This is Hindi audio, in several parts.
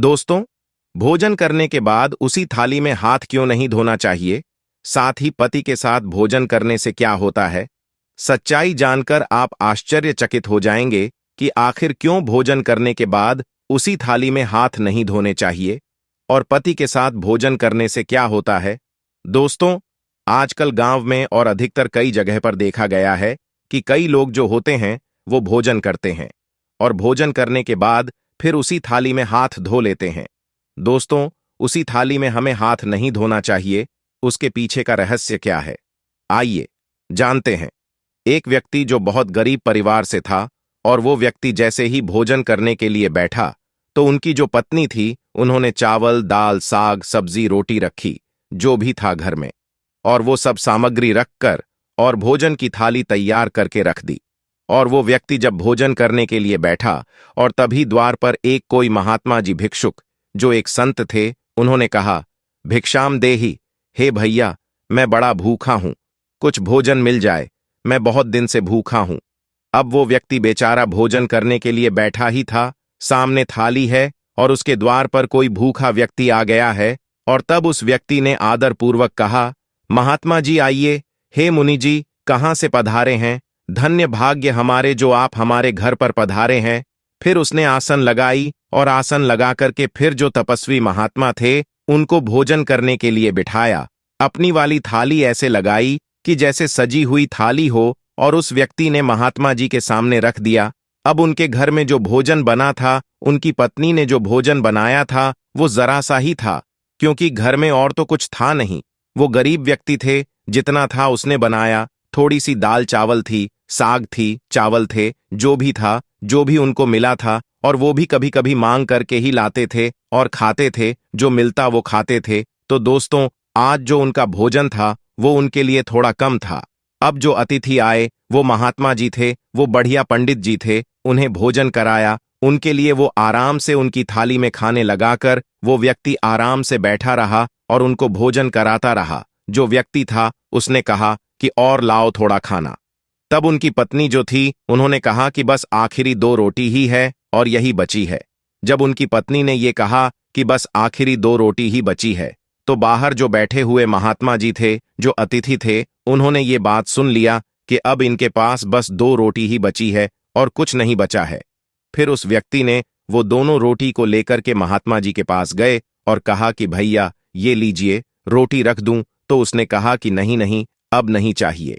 दोस्तों, भोजन करने के बाद उसी थाली में हाथ क्यों नहीं धोना चाहिए? साथ ही पति के साथ भोजन करने से क्या होता है? सच्चाई जानकर आप आश्चर्यचकित हो जाएंगे कि आखिर क्यों भोजन करने के बाद उसी थाली में हाथ नहीं धोने चाहिए और पति के साथ भोजन करने से क्या होता है। दोस्तों, आजकल गांव में और अधिकतर कई जगह पर देखा गया है कि कई लोग जो होते हैं वो भोजन करते हैं और भोजन करने के बाद फिर उसी थाली में हाथ धो लेते हैं। दोस्तों, उसी थाली में हमें हाथ नहीं धोना चाहिए, उसके पीछे का रहस्य क्या है? आइए जानते हैं। एक व्यक्ति जो बहुत गरीब परिवार से था और वो व्यक्ति जैसे ही भोजन करने के लिए बैठा तो उनकी जो पत्नी थी उन्होंने चावल, दाल, साग, सब्जी, रोटी रखी, जो भी था घर में, और वो सब सामग्री रखकर और भोजन की थाली तैयार करके रख दी। और वो व्यक्ति जब भोजन करने के लिए बैठा और तभी द्वार पर एक कोई महात्मा जी भिक्षुक, जो एक संत थे, उन्होंने कहा, भिक्षाम देहि, हे भैया, मैं बड़ा भूखा हूं, कुछ भोजन मिल जाए, मैं बहुत दिन से भूखा हूं। अब वो व्यक्ति बेचारा भोजन करने के लिए बैठा ही था, सामने थाली है और उसके द्वार पर कोई भूखा व्यक्ति आ गया है, और तब उस व्यक्ति ने आदरपूर्वक कहा, महात्मा जी आइए, हे मुनि जी, कहाँ से पधारे हैं? धन्य भाग्य हमारे जो आप हमारे घर पर पधारे हैं। फिर उसने आसन लगाई और आसन लगा करके फिर जो तपस्वी महात्मा थे उनको भोजन करने के लिए बिठाया। अपनी वाली थाली ऐसे लगाई कि जैसे सजी हुई थाली हो और उस व्यक्ति ने महात्मा जी के सामने रख दिया। अब उनके घर में जो भोजन बना था, उनकी पत्नी ने जो भोजन बनाया था वो जरा सा ही था, क्योंकि घर में और तो कुछ था नहीं। वो गरीब व्यक्ति थे, जितना था उसने बनाया। थोड़ी सी दाल चावल थी, साग थी, चावल थे, जो भी था, जो भी उनको मिला था, और वो भी कभी कभी मांग करके ही लाते थे और खाते थे, जो मिलता वो खाते थे। तो दोस्तों, आज जो उनका भोजन था वो उनके लिए थोड़ा कम था। अब जो अतिथि आए वो महात्मा जी थे, वो बढ़िया पंडित जी थे, उन्हें भोजन कराया। उनके लिए वो आराम से उनकी थाली में खाने लगाकर वो व्यक्ति आराम से बैठा रहा और उनको भोजन कराता रहा। जो व्यक्ति था उसने कहा कि और लाओ थोड़ा खाना। तब उनकी पत्नी जो थी उन्होंने कहा कि बस आखिरी 2 रोटी ही है और यही बची है। जब उनकी पत्नी ने ये कहा कि बस आखिरी 2 रोटी ही बची है, तो बाहर जो बैठे हुए महात्मा जी थे, जो अतिथि थे, उन्होंने ये बात सुन लिया कि अब इनके पास बस 2 रोटी ही बची है और कुछ नहीं बचा है। फिर उस व्यक्ति ने वो दोनों रोटी को लेकर के महात्मा जी के पास गए और कहा कि भैया ये लीजिए, रोटी रख दूं? तो उसने कहा कि नहीं नहीं, अब नहीं चाहिए।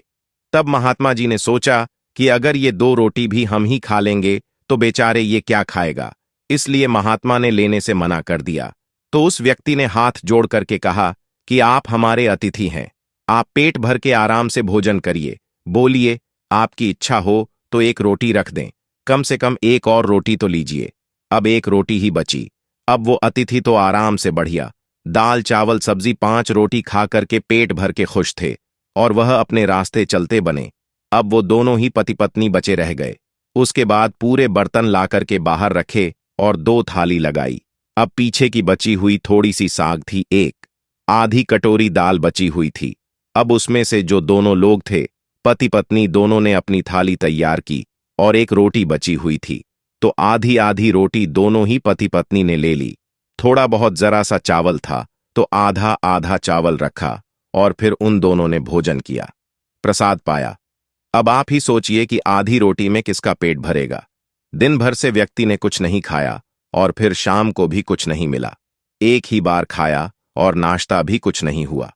तब महात्मा जी ने सोचा कि अगर ये 2 रोटी भी हम ही खा लेंगे तो बेचारे ये क्या खाएगा, इसलिए महात्मा ने लेने से मना कर दिया। तो उस व्यक्ति ने हाथ जोड़ करके कहा कि आप हमारे अतिथि हैं, आप पेट भर के आराम से भोजन करिए, बोलिए, आपकी इच्छा हो तो 1 रोटी रख दें, कम से कम 1 और रोटी तो लीजिए। अब 1 रोटी ही बची। अब वो अतिथि तो आराम से बढ़िया दाल चावल सब्जी 5 रोटी खा करके पेट भर के खुश थे और वह अपने रास्ते चलते बने। अब वो दोनों ही पति पत्नी बचे रह गए। उसके बाद पूरे बर्तन ला करके बाहर रखे और 2 थाली लगाई। अब पीछे की बची हुई थोड़ी सी साग थी, 1 आधी कटोरी दाल बची हुई थी। अब उसमें से जो दोनों लोग थे, पति पत्नी दोनों ने अपनी थाली तैयार की और 1 रोटी बची हुई थी, तो आधी आधी रोटी दोनों ही पति पत्नी ने ले ली। थोड़ा बहुत जरा सा चावल था तो आधा आधा चावल रखा और फिर उन दोनों ने भोजन किया, प्रसाद पाया। अब आप ही सोचिए कि आधी रोटी में किसका पेट भरेगा। दिन भर से व्यक्ति ने कुछ नहीं खाया और फिर शाम को भी कुछ नहीं मिला। एक ही बार खाया और नाश्ता भी कुछ नहीं हुआ।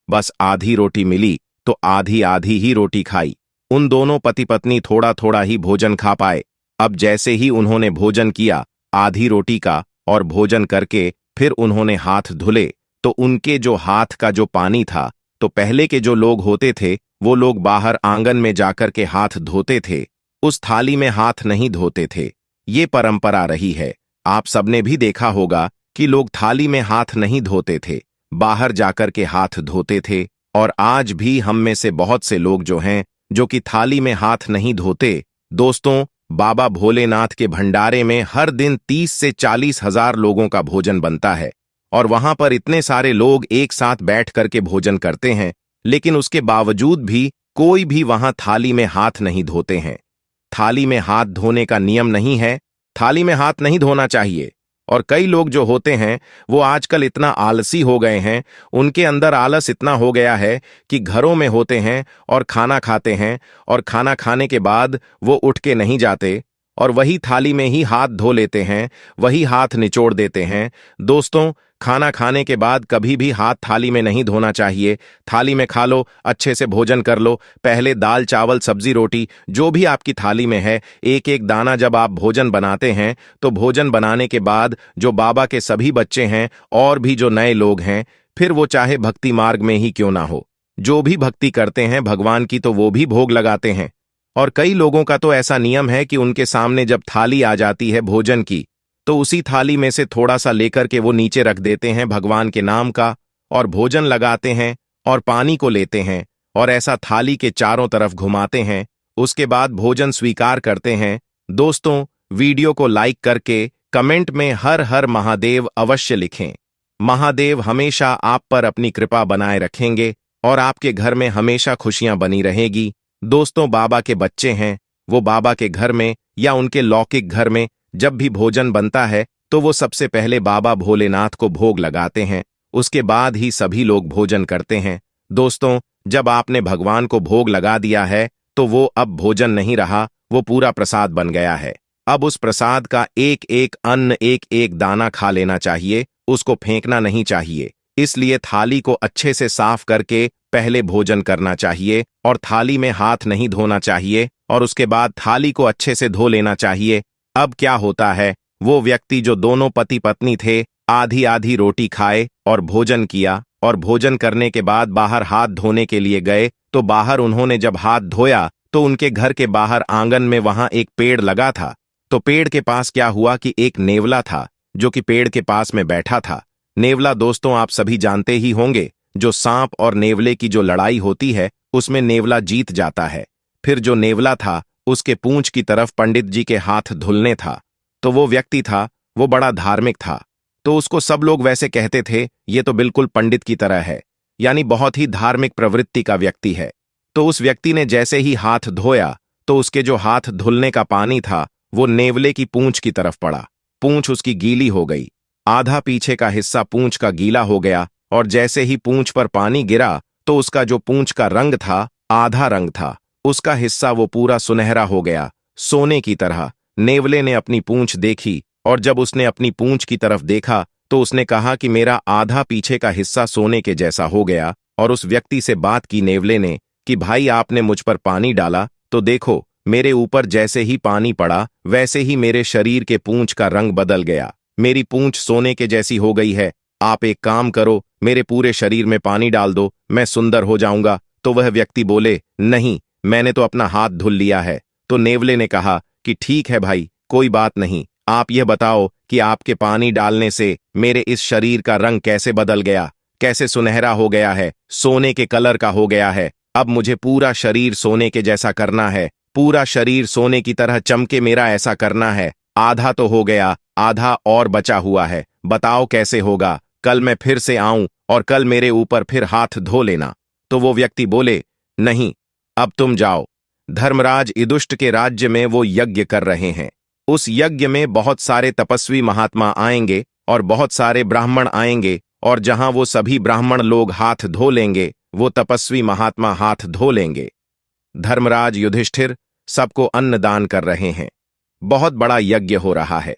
बस आधी रोटी मिली तो आधी आधी ही रोटी खाई। उन दोनों पति पत्नी थोड़ा थोड़ा ही भोजन खा पाए। अब जैसे ही उन्होंने भोजन किया आधी रोटी का और भोजन करके फिर उन्होंने हाथ धुले, तो उनके जो हाथ का जो पानी था, तो पहले के जो लोग होते थे वो लोग बाहर आंगन में जाकर के हाथ धोते थे, उस थाली में हाथ नहीं धोते थे। ये परंपरा रही है। आप सबने भी देखा होगा कि लोग थाली में हाथ नहीं धोते थे, बाहर जाकर के हाथ धोते थे। और आज भी हम में से बहुत से लोग जो हैं जो कि थाली में हाथ नहीं धोते। दोस्तों, बाबा भोलेनाथ के भंडारे में हर दिन 30 से 40 हजार लोगों का भोजन बनता है और वहां पर इतने सारे लोग एक साथ बैठ करके भोजन करते हैं, लेकिन उसके बावजूद भी कोई भी वहां थाली में हाथ नहीं धोते हैं। थाली में हाथ धोने का नियम नहीं है, थाली में हाथ नहीं धोना चाहिए। और कई लोग जो होते हैं वो आजकल इतना आलसी हो गए हैं, उनके अंदर आलस इतना हो गया है कि घरों में होते हैं और खाना खाते हैं, और खाना खाने के बाद वो उठ के नहीं जाते और वही थाली में ही हाथ धो लेते हैं, वही हाथ निचोड़ देते हैं। दोस्तों, खाना खाने के बाद कभी भी हाथ थाली में नहीं धोना चाहिए। थाली में खा लो, अच्छे से भोजन कर लो। पहले दाल चावल सब्जी रोटी जो भी आपकी थाली में है, एक एक दाना जब आप भोजन बनाते हैं तो भोजन बनाने के बाद जो बाबा के सभी बच्चे हैं और भी जो नए लोग हैं, फिर वो चाहे भक्ति मार्ग में ही क्यों ना हो, जो भी भक्ति करते हैं भगवान की, तो वो भी भोग लगाते हैं। और कई लोगों का तो ऐसा नियम है कि उनके सामने जब थाली आ जाती है भोजन की, तो उसी थाली में से थोड़ा सा लेकर के वो नीचे रख देते हैं भगवान के नाम का, और भोजन लगाते हैं और पानी को लेते हैं और ऐसा थाली के चारों तरफ घुमाते हैं। उसके बाद भोजन स्वीकार करते हैं। दोस्तों, वीडियो को लाइक करके कमेंट में हर हर महादेव अवश्य लिखें। महादेव हमेशा आप पर अपनी कृपा बनाए रखेंगे और आपके घर में हमेशा खुशियां बनी रहेगी। दोस्तों, बाबा के बच्चे हैं, वो बाबा के घर में या उनके लौकिक घर में जब भी भोजन बनता है तो वो सबसे पहले बाबा भोलेनाथ को भोग लगाते हैं, उसके बाद ही सभी लोग भोजन करते हैं। दोस्तों, जब आपने भगवान को भोग लगा दिया है तो वो अब भोजन नहीं रहा, वो पूरा प्रसाद बन गया है। अब उस प्रसाद का एक एक अन्न, एक एक दाना खा लेना चाहिए, उसको फेंकना नहीं चाहिए। इसलिए थाली को अच्छे से साफ करके पहले भोजन करना चाहिए और थाली में हाथ नहीं धोना चाहिए और उसके बाद थाली को अच्छे से धो लेना चाहिए। अब क्या होता है, वो व्यक्ति जो दोनों पति पत्नी थे, आधी आधी रोटी खाए और भोजन किया, और भोजन करने के बाद बाहर हाथ धोने के लिए गए, तो बाहर उन्होंने जब हाथ धोया तो उनके घर के बाहर आंगन में वहां एक पेड़ लगा था। तो पेड़ के पास क्या हुआ कि एक नेवला था जो कि पेड़ के पास में बैठा था। नेवला, दोस्तों, आप सभी जानते ही होंगे, जो सांप और नेवले की जो लड़ाई होती है उसमें नेवला जीत जाता है। फिर जो नेवला था उसके पूंछ की तरफ पंडित जी के हाथ धुलने था। तो वो व्यक्ति था, वो बड़ा धार्मिक था, तो उसको सब लोग वैसे कहते थे, ये तो बिल्कुल पंडित की तरह है, यानी बहुत ही धार्मिक प्रवृत्ति का व्यक्ति है। तो उस व्यक्ति ने जैसे ही हाथ धोया तो उसके जो हाथ धुलने का पानी था वो नेवले की पूंछ की तरफ पड़ा। पूंछ उसकी गीली हो गई, आधा पीछे का हिस्सा पूंछ का गीला हो गया, और जैसे ही पूंछ पर पानी गिरा तो उसका जो पूंछ का रंग था, आधा रंग था, उसका हिस्सा वो पूरा सुनहरा हो गया, सोने की तरह। नेवले ने अपनी पूंछ देखी और जब उसने अपनी पूंछ की तरफ देखा तो उसने कहा कि मेरा आधा पीछे का हिस्सा सोने के जैसा हो गया। और उस व्यक्ति से बात की नेवले ने कि भाई, आपने मुझ पर पानी डाला तो देखो, मेरे ऊपर जैसे ही पानी पड़ा वैसे ही मेरे शरीर के पूंछ का रंग बदल गया, मेरी पूंछ सोने के जैसी हो गई है। आप एक काम करो, मेरे पूरे शरीर में पानी डाल दो, मैं सुंदर हो जाऊंगा। तो वह व्यक्ति बोले, नहीं, मैंने तो अपना हाथ धुल लिया है। तो नेवले ने कहा कि ठीक है भाई, कोई बात नहीं, आप यह बताओ कि आपके पानी डालने से मेरे इस शरीर का रंग कैसे बदल गया, कैसे सुनहरा हो गया है, सोने के कलर का हो गया है। अब मुझे पूरा शरीर सोने के जैसा करना है, पूरा शरीर सोने की तरह चमके, मेरा ऐसा करना है। आधा तो हो गया, आधा और बचा हुआ है, बताओ कैसे होगा। कल मैं फिर से आऊं और कल मेरे ऊपर फिर हाथ धो लेना। तो वो व्यक्ति बोले, नहीं, अब तुम जाओ, धर्मराज युधिष्ठिर के राज्य में वो यज्ञ कर रहे हैं, उस यज्ञ में बहुत सारे तपस्वी महात्मा आएंगे और बहुत सारे ब्राह्मण आएंगे, और जहां वो सभी ब्राह्मण लोग हाथ धो लेंगे वो तपस्वी महात्मा हाथ धो लेंगे। धर्मराज युधिष्ठिर सबको अन्न दान कर रहे हैं, बहुत बड़ा यज्ञ हो रहा है,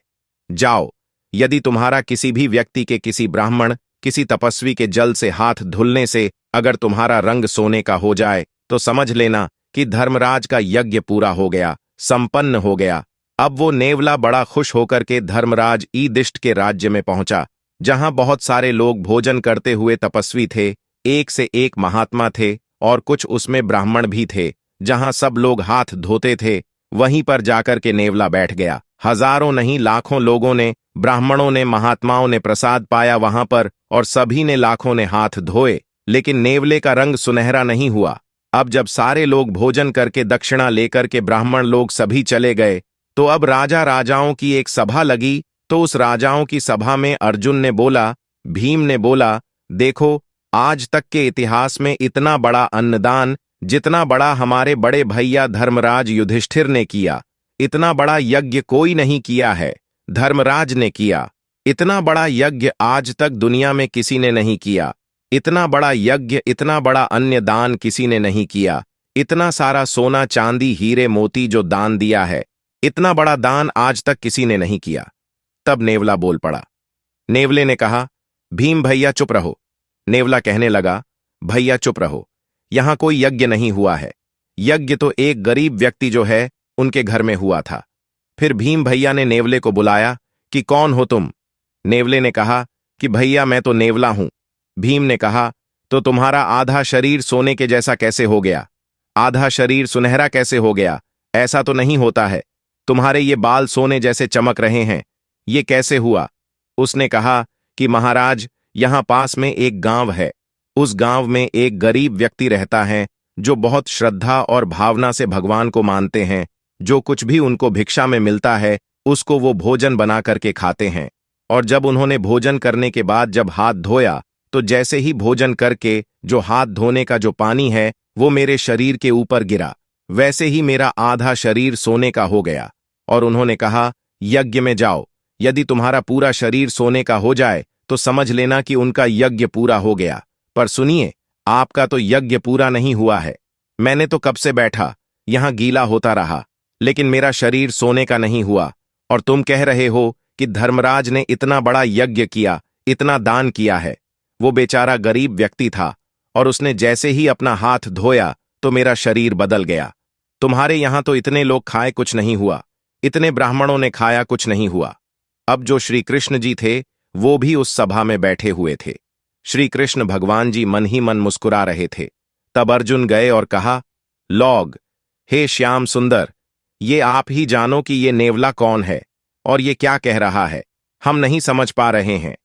जाओ। यदि तुम्हारा किसी भी व्यक्ति के, किसी ब्राह्मण, किसी तपस्वी के जल से हाथ धुलने से अगर तुम्हारा रंग सोने का हो जाए तो समझ लेना कि धर्मराज का यज्ञ पूरा हो गया, संपन्न हो गया। अब वो नेवला बड़ा खुश होकर के धर्मराज युधिष्ठिर के राज्य में पहुंचा, जहां बहुत सारे लोग भोजन करते हुए तपस्वी थे, एक से एक महात्मा थे, और कुछ उसमें ब्राह्मण भी थे। जहां सब लोग हाथ धोते थे वहीं पर जाकर के नेवला बैठ गया। हजारों नहीं, लाखों लोगों ने, ब्राह्मणों ने, महात्माओं ने प्रसाद पाया वहां पर, और सभी ने, लाखों ने हाथ धोए, लेकिन नेवले का रंग सुनहरा नहीं हुआ। अब जब सारे लोग भोजन करके दक्षिणा लेकर के ब्राह्मण लोग सभी चले गए, तो अब राजा राजाओं की एक सभा लगी। तो उस राजाओं की सभा में अर्जुन ने बोला, भीम ने बोला, देखो, आज तक के इतिहास में इतना बड़ा अन्नदान, जितना बड़ा हमारे बड़े भैया धर्मराज युधिष्ठिर ने किया, इतना बड़ा यज्ञ कोई नहीं किया है, धर्मराज ने किया। इतना बड़ा यज्ञ आज तक दुनिया में किसी ने नहीं किया। इतना बड़ा यज्ञ, इतना बड़ा अन्य दान किसी ने नहीं किया। इतना सारा सोना चांदी हीरे मोती जो दान दिया है, इतना बड़ा दान आज तक किसी ने नहीं किया। तब नेवला बोल पड़ा। नेवले ने कहा, भीम भैया चुप रहो। नेवला कहने लगा, भैया चुप रहो, यहां कोई यज्ञ नहीं हुआ है। यज्ञ तो एक गरीब व्यक्ति जो है उनके घर में हुआ था। फिर भीम भैया ने नेवले को बुलाया कि कौन हो तुम? नेवले ने कहा कि भैया मैं तो नेवला हूं। भीम ने कहा, तो तुम्हारा आधा शरीर सोने के जैसा कैसे हो गया? आधा शरीर सुनहरा कैसे हो गया? ऐसा तो नहीं होता है। तुम्हारे ये बाल सोने जैसे चमक रहे हैं, ये कैसे हुआ? उसने कहा कि महाराज, यहां पास में एक गांव है। उस गांव में एक गरीब व्यक्ति रहता है जो बहुत श्रद्धा और भावना से भगवान को मानते हैं। जो कुछ भी उनको भिक्षा में मिलता है उसको वो भोजन बना करके खाते हैं। और जब उन्होंने भोजन करने के बाद जब हाथ धोया, तो जैसे ही भोजन करके जो हाथ धोने का जो पानी है वो मेरे शरीर के ऊपर गिरा, वैसे ही मेरा आधा शरीर सोने का हो गया। और उन्होंने कहा, यज्ञ में जाओ, यदि तुम्हारा पूरा शरीर सोने का हो जाए तो समझ लेना कि उनका यज्ञ पूरा हो गया। पर सुनिए, आपका तो यज्ञ पूरा नहीं हुआ है। मैंने तो कब से बैठा यहां गीला होता रहा, लेकिन मेरा शरीर सोने का नहीं हुआ। और तुम कह रहे हो कि धर्मराज ने इतना बड़ा यज्ञ किया, इतना दान किया है। वो बेचारा गरीब व्यक्ति था और उसने जैसे ही अपना हाथ धोया तो मेरा शरीर बदल गया। तुम्हारे यहां तो इतने लोग खाए कुछ नहीं हुआ, इतने ब्राह्मणों ने खाया कुछ नहीं हुआ। अब जो श्री कृष्ण जी थे वो भी उस सभा में बैठे हुए थे। श्री कृष्ण भगवान जी मन ही मन मुस्कुरा रहे थे। तब अर्जुन गए और कहा, लौग, हे श्याम सुंदर, ये आप ही जानो कि ये नेवला कौन है और ये क्या कह रहा है। हम नहीं समझ पा रहे हैं।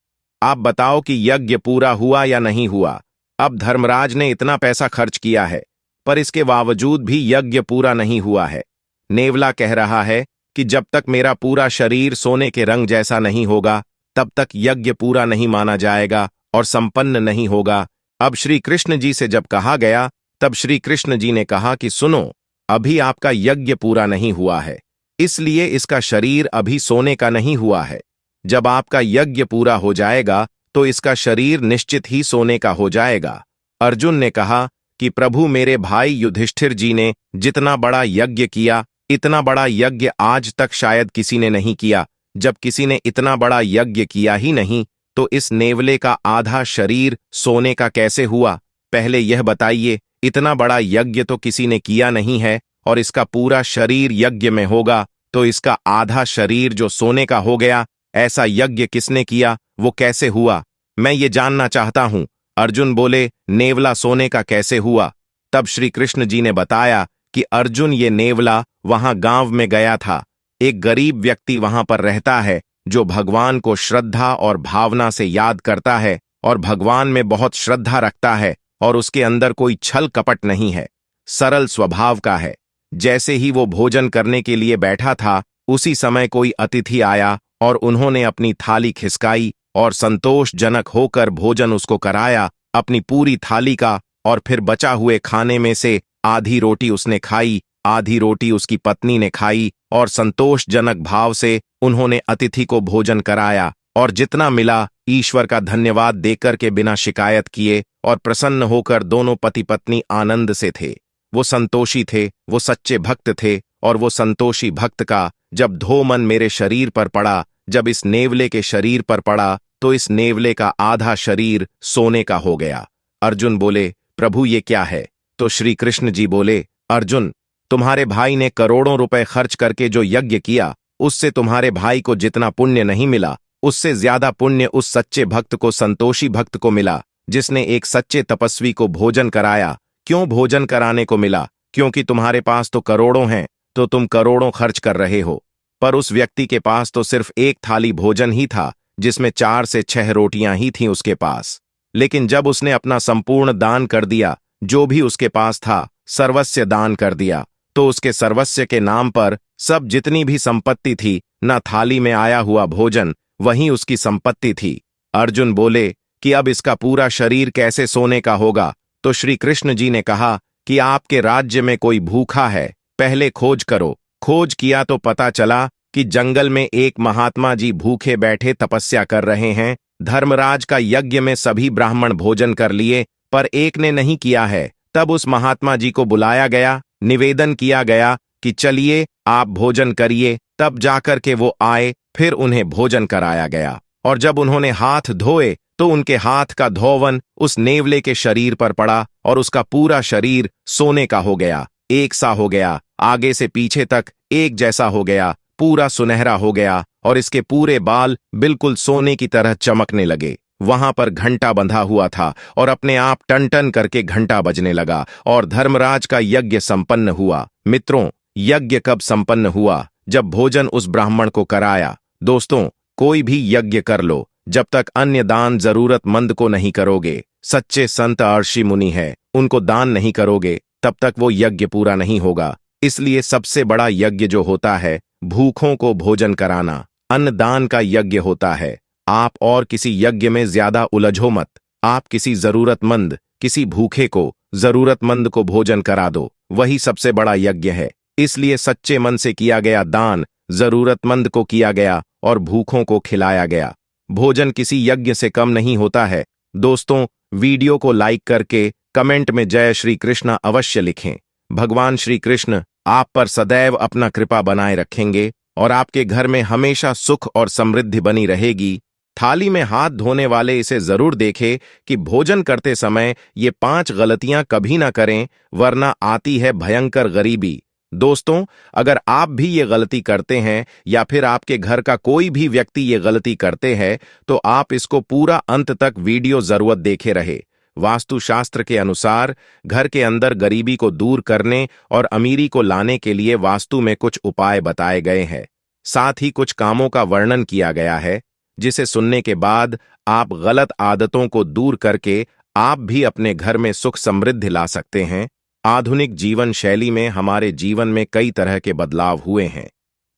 आप बताओ कि यज्ञ पूरा हुआ या नहीं हुआ। अब धर्मराज ने इतना पैसा खर्च किया है, पर इसके बावजूद भी यज्ञ पूरा नहीं हुआ है। नेवला कह रहा है कि जब तक मेरा पूरा शरीर सोने के रंग जैसा नहीं होगा, तब तक यज्ञ पूरा नहीं माना जाएगा और संपन्न नहीं होगा। अब श्री कृष्ण जी से जब कहा गया, तब श्री कृष्ण जी ने कहा कि सुनो, अभी आपका यज्ञ पूरा नहीं हुआ है, इसलिए इसका शरीर अभी सोने का नहीं हुआ है। जब आपका यज्ञ पूरा हो जाएगा तो इसका शरीर निश्चित ही सोने का हो जाएगा। अर्जुन ने कहा कि प्रभु, मेरे भाई युधिष्ठिर जी ने जितना बड़ा यज्ञ किया, इतना बड़ा यज्ञ आज तक शायद किसी ने नहीं किया। जब किसी ने इतना बड़ा यज्ञ किया ही नहीं, तो इस नेवले का आधा शरीर सोने का कैसे हुआ? पहले यह बताइए, इतना बड़ा यज्ञ तो किसी ने किया नहीं है और इसका पूरा शरीर यज्ञ में होगा, तो इसका आधा शरीर जो सोने का हो गया, ऐसा यज्ञ किसने किया? वो कैसे हुआ? मैं ये जानना चाहता हूं। अर्जुन बोले, नेवला सोने का कैसे हुआ? तब श्री कृष्ण जी ने बताया कि अर्जुन, ये नेवला वहां गांव में गया था। एक गरीब व्यक्ति वहां पर रहता है जो भगवान को श्रद्धा और भावना से याद करता है और भगवान में बहुत श्रद्धा रखता है और उसके अंदर कोई छल कपट नहीं है, सरल स्वभाव का है। जैसे ही वो भोजन करने के लिए बैठा था, उसी समय कोई अतिथि आया और उन्होंने अपनी थाली खिसकाई और संतोषजनक होकर भोजन उसको कराया, अपनी पूरी थाली का। और फिर बचा हुए खाने में से आधी रोटी उसने खाई, आधी रोटी उसकी पत्नी ने खाई और संतोषजनक भाव से उन्होंने अतिथि को भोजन कराया। और जितना मिला ईश्वर का धन्यवाद देकर के बिना शिकायत किए और प्रसन्न होकर दोनों पति पत्नी आनंद से थे। वो संतोषी थे, वो सच्चे भक्त थे। और वो संतोषी भक्त का जब धोमन मेरे शरीर पर पड़ा, जब इस नेवले के शरीर पर पड़ा, तो इस नेवले का आधा शरीर सोने का हो गया। अर्जुन बोले, प्रभु ये क्या है? तो श्री कृष्ण जी बोले, अर्जुन, तुम्हारे भाई ने करोड़ों रुपए खर्च करके जो यज्ञ किया, उससे तुम्हारे भाई को जितना पुण्य नहीं मिला, उससे ज्यादा पुण्य उस सच्चे भक्त को, संतोषी भक्त को मिला, जिसने एक सच्चे तपस्वी को भोजन कराया। क्यों भोजन कराने को मिला? क्योंकि तुम्हारे पास तो करोड़ों हैं, तो तुम करोड़ों खर्च कर रहे हो। पर उस व्यक्ति के पास तो सिर्फ एक थाली भोजन ही था, जिसमें 4 से 6 रोटियां ही थीं उसके पास। लेकिन जब उसने अपना संपूर्ण दान कर दिया, जो भी उसके पास था सर्वस्व दान कर दिया, तो उसके सर्वस्व के नाम पर सब जितनी भी संपत्ति थी, न थाली में आया हुआ भोजन, वहीं उसकी संपत्ति थी। अर्जुन बोले कि अब इसका पूरा शरीर कैसे सोने का होगा? तो श्री कृष्ण जी ने कहा कि आपके राज्य में कोई भूखा है, पहले खोज करो। खोज किया तो पता चला कि जंगल में एक महात्मा जी भूखे बैठे तपस्या कर रहे हैं। धर्मराज का यज्ञ में सभी ब्राह्मण भोजन कर लिए, पर एक ने नहीं किया है। तब उस महात्मा जी को बुलाया गया, निवेदन किया गया कि चलिए आप भोजन करिए। तब जाकर के वो आए, फिर उन्हें भोजन कराया गया। और जब उन्होंने हाथ धोए तो उनके हाथ का धोवन उस नेवले के शरीर पर पड़ा और उसका पूरा शरीर सोने का हो गया, एक सा हो गया, आगे से पीछे तक एक जैसा हो गया, पूरा सुनहरा हो गया और इसके पूरे बाल बिल्कुल सोने की तरह चमकने लगे। वहां पर घंटा बंधा हुआ था और अपने आप टन टन करके घंटा बजने लगा और धर्मराज का यज्ञ संपन्न हुआ। मित्रों, यज्ञ कब संपन्न हुआ? जब भोजन उस ब्राह्मण को कराया। दोस्तों, कोई भी यज्ञ कर लो, जब तक अन्य दान जरूरतमंद को नहीं करोगे, सच्चे संत ऋषि मुनि है, उनको दान नहीं करोगे, तब तक वो यज्ञ पूरा नहीं होगा। इसलिए सबसे बड़ा यज्ञ जो होता है, भूखों को भोजन कराना, अन्नदान का यज्ञ होता है। आप और किसी यज्ञ में ज्यादा उलझो मत। आप किसी जरूरतमंद, किसी भूखे को, जरूरतमंद को भोजन करा दो, वही सबसे बड़ा यज्ञ है। इसलिए सच्चे मन से किया गया दान जरूरतमंद को किया गया और भूखों को खिलाया गया। भोजन किसी यज्ञ से कम नहीं होता है। दोस्तों, वीडियो को लाइक करके कमेंट में जय श्री कृष्ण अवश्य लिखें। भगवान श्री कृष्ण आप पर सदैव अपना कृपा बनाए रखेंगे और आपके घर में हमेशा सुख और समृद्धि बनी रहेगी। थाली में हाथ धोने वाले इसे जरूर देखें कि भोजन करते समय ये 5 गलतियां कभी ना करें, वरना आती है भयंकर गरीबी। दोस्तों, अगर आप भी ये गलती करते हैं या फिर आपके घर का कोई भी व्यक्ति ये गलती करते हैं, तो आप इसको पूरा अंत तक वीडियो जरूर देखे रहे। वास्तुशास्त्र के अनुसार घर के अंदर गरीबी को दूर करने और अमीरी को लाने के लिए वास्तु में कुछ उपाय बताए गए हैं। साथ ही कुछ कामों का वर्णन किया गया है, जिसे सुनने के बाद आप गलत आदतों को दूर करके आप भी अपने घर में सुख समृद्धि ला सकते हैं। आधुनिक जीवन शैली में हमारे जीवन में कई तरह के बदलाव हुए हैं।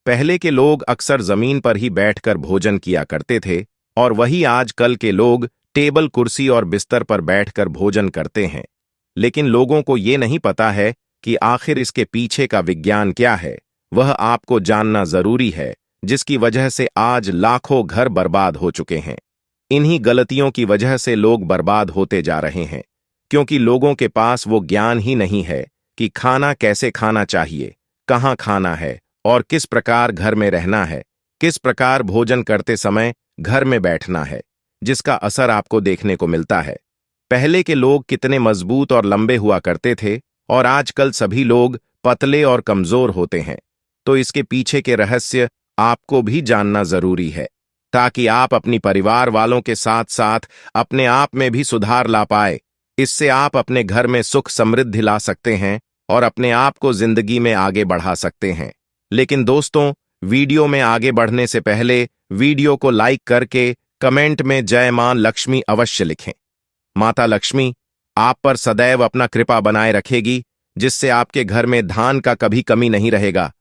पहले के लोग अक्सर जमीन पर ही बैठकर भोजन किया करते थे और वही आजकल के लोग टेबल, कुर्सी और बिस्तर पर बैठकर भोजन करते हैं। लेकिन लोगों को ये नहीं पता है कि आखिर इसके पीछे का विज्ञान क्या है। वह आपको जानना जरूरी है, जिसकी वजह से आज लाखों घर बर्बाद हो चुके हैं। इन्हीं गलतियों की वजह से लोग बर्बाद होते जा रहे हैं, क्योंकि लोगों के पास वो ज्ञान ही नहीं है कि खाना कैसे खाना चाहिए, कहाँ खाना है और किस प्रकार घर में रहना है, किस प्रकार भोजन करते समय घर में बैठना है, जिसका असर आपको देखने को मिलता है। पहले के लोग कितने मजबूत और लंबे हुआ करते थे और आजकल सभी लोग पतले और कमजोर होते हैं। तो इसके पीछे के रहस्य आपको भी जानना जरूरी है, ताकि आप अपनी परिवार वालों के साथ साथ अपने आप में भी सुधार ला पाए। इससे आप अपने घर में सुख समृद्धि ला सकते हैं और अपने आप को जिंदगी में आगे बढ़ा सकते हैं। लेकिन दोस्तों, वीडियो में आगे बढ़ने से पहले वीडियो को लाइक करके कमेंट में जय मां लक्ष्मी अवश्य लिखें। माता लक्ष्मी आप पर सदैव अपना कृपा बनाए रखेगी, जिससे आपके घर में धान का कभी कमी नहीं रहेगा।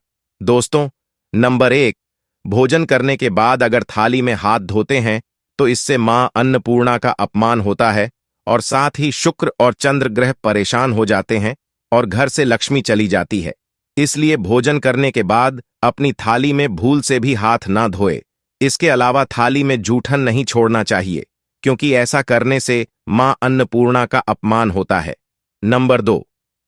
दोस्तों, नंबर 1, भोजन करने के बाद अगर थाली में हाथ धोते हैं तो इससे मां अन्नपूर्णा का अपमान होता है और साथ ही शुक्र और चंद्र ग्रह परेशान हो जाते हैं और घर से लक्ष्मी चली जाती है। इसलिए भोजन करने के बाद अपनी थाली में भूल से भी हाथ ना धोए। इसके अलावा थाली में जूठन नहीं छोड़ना चाहिए, क्योंकि ऐसा करने से मां अन्नपूर्णा का अपमान होता है। नंबर 2,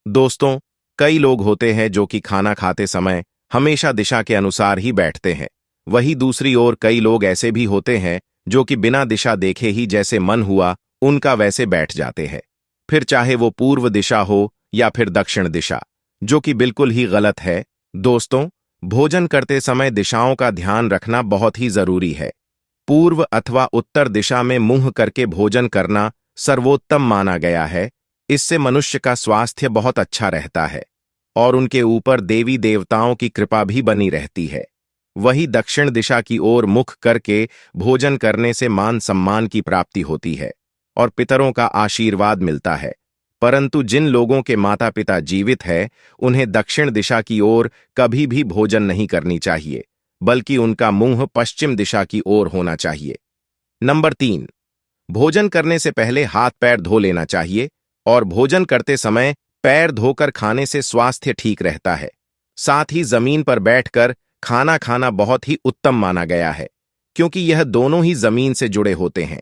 दोस्तों, कई लोग होते हैं जो कि खाना खाते समय हमेशा दिशा के अनुसार ही बैठते हैं। वहीं दूसरी ओर कई लोग ऐसे भी होते हैं जो कि बिना दिशा देखे ही जैसे मन हुआ उनका वैसे बैठ जाते हैं, फिर चाहे वो पूर्व दिशा हो या फिर दक्षिण दिशा, जो कि बिल्कुल ही गलत है। दोस्तों, भोजन करते समय दिशाओं का ध्यान रखना बहुत ही जरूरी है। पूर्व अथवा उत्तर दिशा में मुंह करके भोजन करना सर्वोत्तम माना गया है। इससे मनुष्य का स्वास्थ्य बहुत अच्छा रहता है और उनके ऊपर देवी देवताओं की कृपा भी बनी रहती है। वही दक्षिण दिशा की ओर मुख करके भोजन करने से मान सम्मान की प्राप्ति होती है और पितरों का आशीर्वाद मिलता है। परंतु जिन लोगों के माता पिता जीवित है, उन्हें दक्षिण दिशा की ओर कभी भी भोजन नहीं करनी चाहिए, बल्कि उनका मुंह पश्चिम दिशा की ओर होना चाहिए। नंबर 3, भोजन करने से पहले हाथ पैर धो लेना चाहिए और भोजन करते समय पैर धोकर खाने से स्वास्थ्य ठीक रहता है। साथ ही जमीन पर बैठकर खाना खाना बहुत ही उत्तम माना गया है, क्योंकि यह दोनों ही जमीन से जुड़े होते हैं।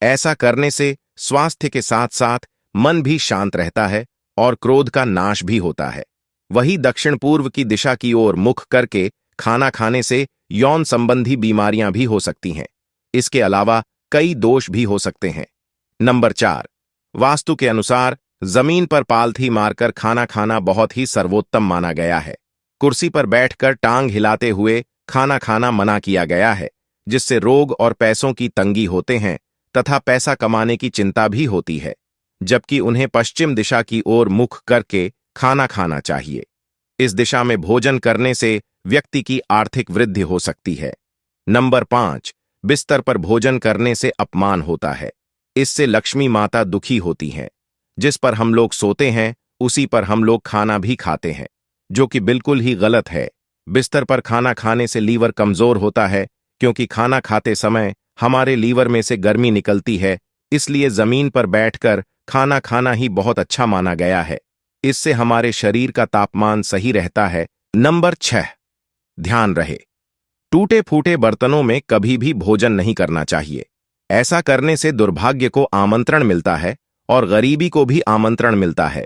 ऐसा करने से स्वास्थ्य के साथ साथ मन भी शांत रहता है और क्रोध का नाश भी होता है। वही दक्षिण पूर्व की दिशा की ओर मुख करके खाना खाने से यौन संबंधी बीमारियां भी हो सकती हैं। इसके अलावा कई दोष भी हो सकते हैं। नंबर 4, वास्तु के अनुसार जमीन पर पालथी मारकर खाना खाना बहुत ही सर्वोत्तम माना गया है। कुर्सी पर बैठकर टांग हिलाते हुए खाना खाना मना किया गया है, जिससे रोग और पैसों की तंगी होते हैं तथा पैसा कमाने की चिंता भी होती है, जबकि उन्हें पश्चिम दिशा की ओर मुख करके खाना खाना चाहिए। इस दिशा में भोजन करने से व्यक्ति की आर्थिक वृद्धि हो सकती है। नंबर 5, बिस्तर पर भोजन करने से अपमान होता है। इससे लक्ष्मी माता दुखी होती हैं। जिस पर हम लोग सोते हैं उसी पर हम लोग खाना भी खाते हैं, जो कि बिल्कुल ही गलत है। बिस्तर पर खाना खाने से लीवर कमजोर होता है, क्योंकि खाना खाते समय हमारे लीवर में से गर्मी निकलती है। इसलिए जमीन पर बैठकर खाना खाना ही बहुत अच्छा माना गया है। इससे हमारे शरीर का तापमान सही रहता है। नंबर 6, ध्यान रहे, टूटे फूटे बर्तनों में कभी भी भोजन नहीं करना चाहिए। ऐसा करने से दुर्भाग्य को आमंत्रण मिलता है और गरीबी को भी आमंत्रण मिलता है।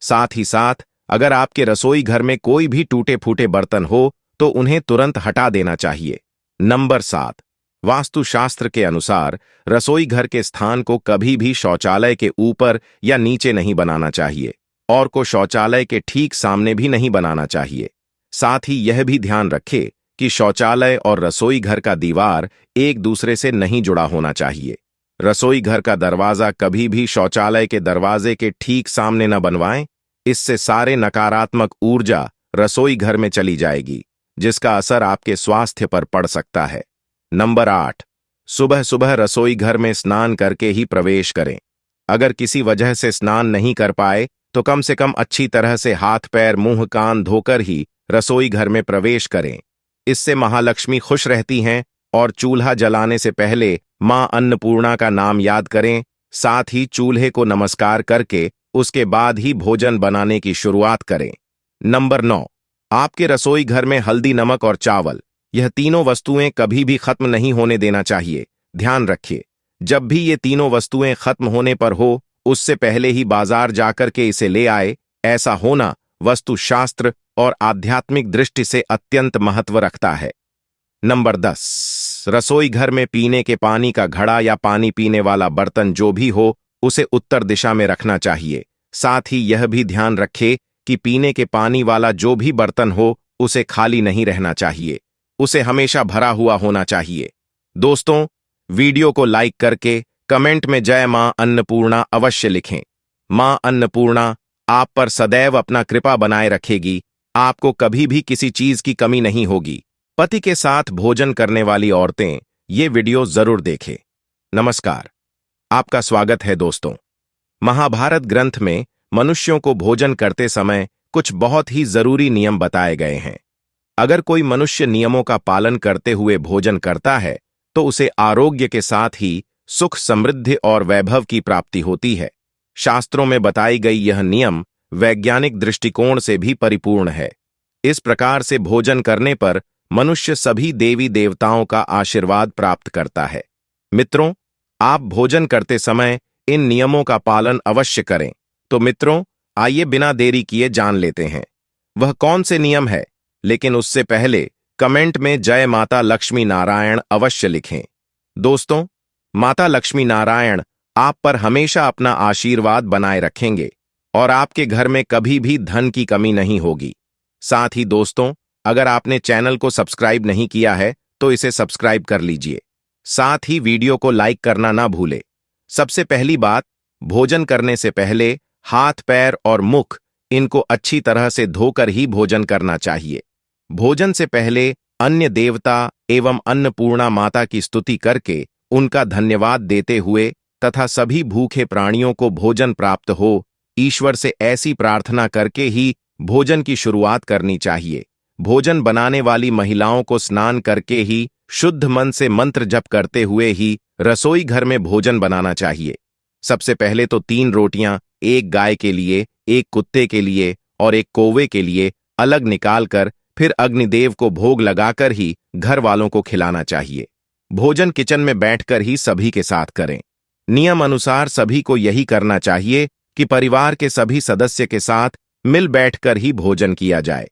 साथ ही साथ अगर आपके रसोई घर में कोई भी टूटे फूटे बर्तन हो तो उन्हें तुरंत हटा देना चाहिए। नंबर 7, वास्तुशास्त्र के अनुसार रसोई घर के स्थान को कभी भी शौचालय के ऊपर या नीचे नहीं बनाना चाहिए और को शौचालय के ठीक सामने भी नहीं बनाना चाहिए। साथ ही यह भी ध्यान रखें कि शौचालय और रसोई घर का दीवार एक दूसरे से नहीं जुड़ा होना चाहिए। रसोई घर का दरवाजा कभी भी शौचालय के दरवाजे के ठीक सामने न बनवाएं। इससे सारे नकारात्मक ऊर्जा रसोई घर में चली जाएगी, जिसका असर आपके स्वास्थ्य पर पड़ सकता है। नंबर 8, सुबह सुबह रसोई घर में स्नान करके ही प्रवेश करें। अगर किसी वजह से स्नान नहीं कर पाए तो कम से कम अच्छी तरह से हाथ पैर मुंह कान धोकर ही रसोई घर में प्रवेश करें। इससे महालक्ष्मी खुश रहती हैं और चूल्हा जलाने से पहले मां अन्नपूर्णा का नाम याद करें। साथ ही चूल्हे को नमस्कार करके उसके बाद ही भोजन बनाने की शुरुआत करें। नंबर 9, आपके रसोई घर में हल्दी नमक और चावल, यह तीनों वस्तुएं कभी भी खत्म नहीं होने देना चाहिए। ध्यान रखिए, जब भी ये तीनों वस्तुएं खत्म होने पर हो उससे पहले ही बाजार जाकर के इसे ले आए। ऐसा होना वास्तुशास्त्र और आध्यात्मिक दृष्टि से अत्यंत महत्व रखता है। नंबर 10, रसोई घर में पीने के पानी का घड़ा या पानी पीने वाला बर्तन जो भी हो उसे उत्तर दिशा में रखना चाहिए। साथ ही यह भी ध्यान रखें कि पीने के पानी वाला जो भी बर्तन हो उसे खाली नहीं रहना चाहिए, उसे हमेशा भरा हुआ होना चाहिए। दोस्तों, वीडियो को लाइक करके कमेंट में जय मां अन्नपूर्णा अवश्य लिखें। मां अन्नपूर्णा आप पर सदैव अपना कृपा बनाए रखेगी। आपको कभी भी किसी चीज की कमी नहीं होगी। पति के साथ भोजन करने वाली औरतें ये वीडियो जरूर देखें। नमस्कार, आपका स्वागत है दोस्तों। महाभारत ग्रंथ में मनुष्यों को भोजन करते समय कुछ बहुत ही जरूरी नियम बताए गए हैं। अगर कोई मनुष्य नियमों का पालन करते हुए भोजन करता है तो उसे आरोग्य के साथ ही सुख समृद्धि और वैभव की प्राप्ति होती है। शास्त्रों में बताई गई यह नियम वैज्ञानिक दृष्टिकोण से भी परिपूर्ण है। इस प्रकार से भोजन करने पर मनुष्य सभी देवी देवताओं का आशीर्वाद प्राप्त करता है। मित्रों, आप भोजन करते समय इन नियमों का पालन अवश्य करें। तो मित्रों, आइए बिना देरी किए जान लेते हैं वह कौन से नियम है। लेकिन उससे पहले कमेंट में जय माता लक्ष्मी नारायण अवश्य लिखें। दोस्तों, माता लक्ष्मी नारायण आप पर हमेशा अपना आशीर्वाद बनाए रखेंगे और आपके घर में कभी भी धन की कमी नहीं होगी। साथ ही दोस्तों, अगर आपने चैनल को सब्सक्राइब नहीं किया है तो इसे सब्सक्राइब कर लीजिए। साथ ही वीडियो को लाइक करना ना भूले। सबसे पहली बात, भोजन करने से पहले हाथ पैर और मुख इनको अच्छी तरह से धोकर ही भोजन करना चाहिए। भोजन से पहले अन्य देवता एवं अन्नपूर्णा माता की स्तुति करके उनका धन्यवाद देते हुए तथा सभी भूखे प्राणियों को भोजन प्राप्त हो, ईश्वर से ऐसी प्रार्थना करके ही भोजन की शुरुआत करनी चाहिए। भोजन बनाने वाली महिलाओं को स्नान करके ही शुद्ध मन से मंत्र जप करते हुए ही रसोई घर में भोजन बनाना चाहिए। सबसे पहले तो 3 रोटियां एक गाय के लिए, एक कुत्ते के लिए और एक कौवे के लिए अलग निकालकर फिर अग्निदेव को भोग लगाकर ही घर वालों को खिलाना चाहिए। भोजन किचन में बैठकर ही सभी के साथ करें। नियम अनुसार सभी को यही करना चाहिए कि परिवार के सभी सदस्य के साथ मिल बैठकर ही भोजन किया जाए।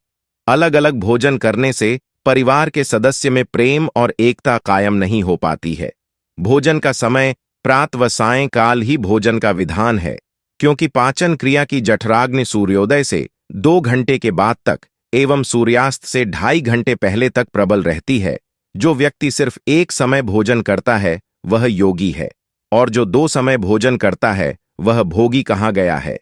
अलग अलग भोजन करने से परिवार के सदस्य में प्रेम और एकता कायम नहीं हो पाती है। भोजन का समय प्रातः व सायंकाल ही भोजन का विधान है, क्योंकि पाचन क्रिया की जठराग्नि सूर्योदय से 2 घंटे के बाद तक एवं सूर्यास्त से 2.5 घंटे पहले तक प्रबल रहती है। जो व्यक्ति सिर्फ एक समय भोजन करता है वह योगी है, और जो 2 समय भोजन करता है वह भोगी कहा गया है।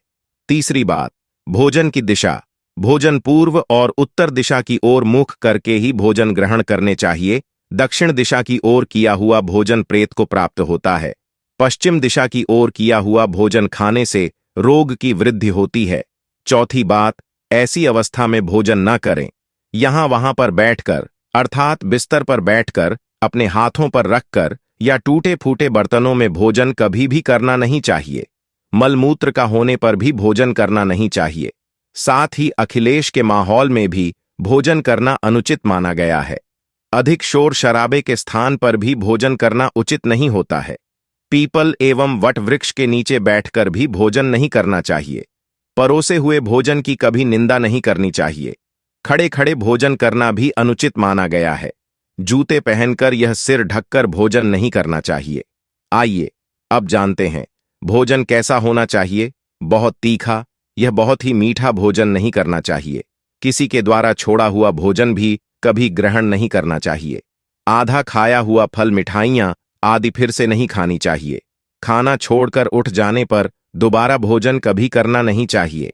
तीसरी बात, भोजन की दिशा। भोजन पूर्व और उत्तर दिशा की ओर मुख करके ही भोजन ग्रहण करने चाहिए। दक्षिण दिशा की ओर किया हुआ भोजन प्रेत को प्राप्त होता है। पश्चिम दिशा की ओर किया हुआ भोजन खाने से रोग की वृद्धि होती है। चौथी बात, ऐसी अवस्था में भोजन न करें। यहां वहां पर बैठकर अर्थात बिस्तर पर बैठकर अपने हाथों पर रखकर या टूटे फूटे बर्तनों में भोजन कभी भी करना नहीं चाहिए। मलमूत्र का होने पर भी भोजन करना नहीं चाहिए। साथ ही अखिलेश के माहौल में भी भोजन करना अनुचित माना गया है। अधिक शोर शराबे के स्थान पर भी भोजन करना उचित नहीं होता है। पीपल एवं वट वृक्ष के नीचे बैठकर भी भोजन नहीं करना चाहिए। परोसे हुए भोजन की कभी निंदा नहीं करनी चाहिए। खड़े खड़े भोजन करना भी अनुचित माना गया है। जूते पहनकर यह सिर ढककर भोजन नहीं करना चाहिए। आइए अब जानते हैं भोजन कैसा होना चाहिए। बहुत तीखा, यह बहुत ही मीठा भोजन नहीं करना चाहिए। किसी के द्वारा छोड़ा हुआ भोजन भी कभी ग्रहण नहीं करना चाहिए। आधा खाया हुआ फल, मिठाइयां आदि फिर से नहीं खानी चाहिए। खाना छोड़कर उठ जाने पर दोबारा भोजन कभी करना नहीं चाहिए।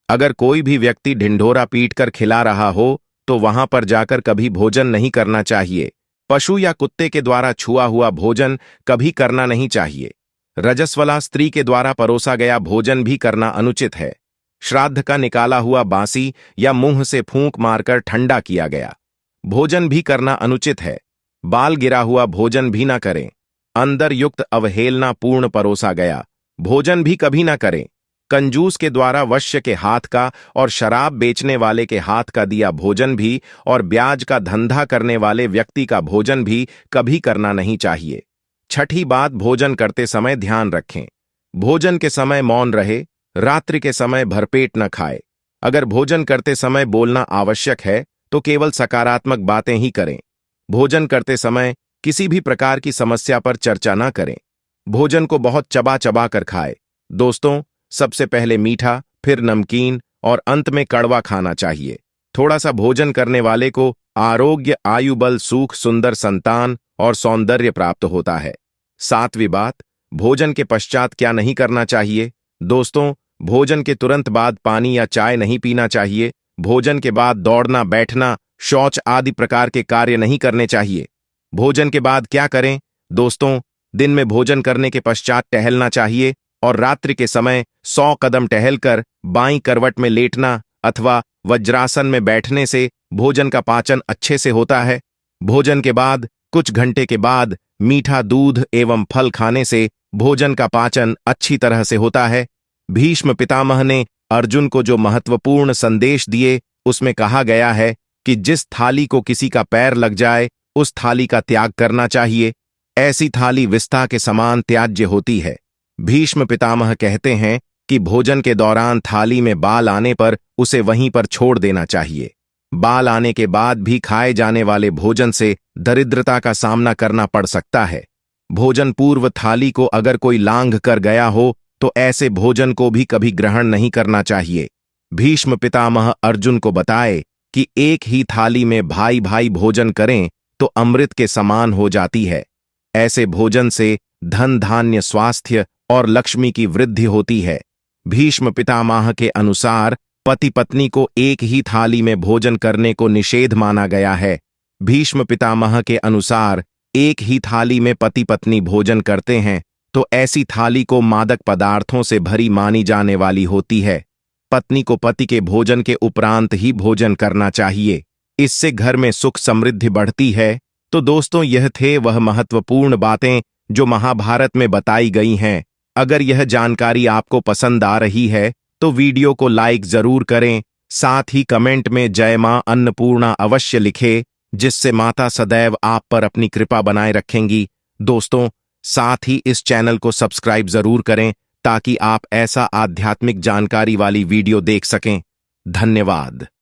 अगर कोई भी व्यक्ति ढिंढोरा पीटकर खिला रहा हो तो वहां पर जाकर कभी भोजन नहीं करना चाहिए। पशु या कुत्ते के द्वारा छुआ हुआ भोजन कभी करना नहीं चाहिए। रजस्वला स्त्री के द्वारा परोसा गया भोजन भी करना अनुचित है। श्राद्ध का निकाला हुआ बासी या मुंह से फूंक मारकर ठंडा किया गया भोजन भी करना अनुचित है। बाल गिरा हुआ भोजन भी ना करें। अंदर युक्त अवहेलना पूर्ण परोसा गया भोजन भी कभी ना करें। कंजूस के द्वारा वश्य के हाथ का और शराब बेचने वाले के हाथ का दिया भोजन भी और ब्याज का धंधा करने वाले व्यक्ति का भोजन भी कभी करना नहीं चाहिए। छठी बात, भोजन करते समय ध्यान रखें। भोजन के समय मौन रहे। रात्रि के समय भरपेट न खाए। अगर भोजन करते समय बोलना आवश्यक है तो केवल सकारात्मक बातें ही करें। भोजन करते समय किसी भी प्रकार की समस्या पर चर्चा न करें। भोजन को बहुत चबा चबा कर खाए। दोस्तों, सबसे पहले मीठा, फिर नमकीन और अंत में कड़वा खाना चाहिए। थोड़ा सा भोजन करने वाले को आरोग्य, आयु बल, सुख, सुंदर संतान और सौंदर्य प्राप्त होता है। सातवीं बात, भोजन के पश्चात क्या नहीं करना चाहिए। दोस्तों, भोजन के तुरंत बाद पानी या चाय नहीं पीना चाहिए। भोजन के बाद दौड़ना, बैठना, शौच आदि प्रकार के कार्य नहीं करने चाहिए। भोजन के बाद क्या करें? दोस्तों, दिन में भोजन करने के पश्चात टहलना चाहिए और रात्रि के समय 100 कदम टहलकर बाईं करवट में लेटना अथवा वज्रासन में बैठने से भोजन का पाचन अच्छे से होता है। भोजन के बाद कुछ घंटे के बाद मीठा दूध एवं फल खाने से भोजन का पाचन अच्छी तरह से होता है। भीष्म पितामह ने अर्जुन को जो महत्वपूर्ण संदेश दिए उसमें कहा गया है कि जिस थाली को किसी का पैर लग जाए उस थाली का त्याग करना चाहिए। ऐसी थाली विस्ता के समान त्याज्य होती है। भीष्म पितामह कहते हैं कि भोजन के दौरान थाली में बाल आने पर उसे वहीं पर छोड़ देना चाहिए। बाल आने के बाद भी खाए जाने वाले भोजन से दरिद्रता का सामना करना पड़ सकता है। भोजन पूर्व थाली को अगर कोई लांघ कर गया हो तो ऐसे भोजन को भी कभी ग्रहण नहीं करना चाहिए। भीष्म पितामह अर्जुन को बताए कि एक ही थाली में भाई भाई भोजन करें तो अमृत के समान हो जाती है। ऐसे भोजन से धन, धान्य, स्वास्थ्य और लक्ष्मी की वृद्धि होती है। भीष्म पितामह के अनुसार पति पत्नी को एक ही थाली में भोजन करने को निषेध माना गया है। भीष्म पितामह के अनुसार एक ही थाली में पति पत्नी भोजन करते हैं तो ऐसी थाली को मादक पदार्थों से भरी मानी जाने वाली होती है। पत्नी को पति के भोजन के उपरांत ही भोजन करना चाहिए। इससे घर में सुख समृद्धि बढ़ती है। तो दोस्तों, यह थे वह महत्वपूर्ण बातें जो महाभारत में बताई गई हैं। अगर यह जानकारी आपको पसंद आ रही है तो वीडियो को लाइक जरूर करें, साथ ही कमेंट में जय मां अन्नपूर्णा अवश्य लिखे, जिससे माता सदैव आप पर अपनी कृपा बनाए रखेंगी। दोस्तों, साथ ही इस चैनल को सब्सक्राइब जरूर करें ताकि आप ऐसा आध्यात्मिक जानकारी वाली वीडियो देख सकें। धन्यवाद।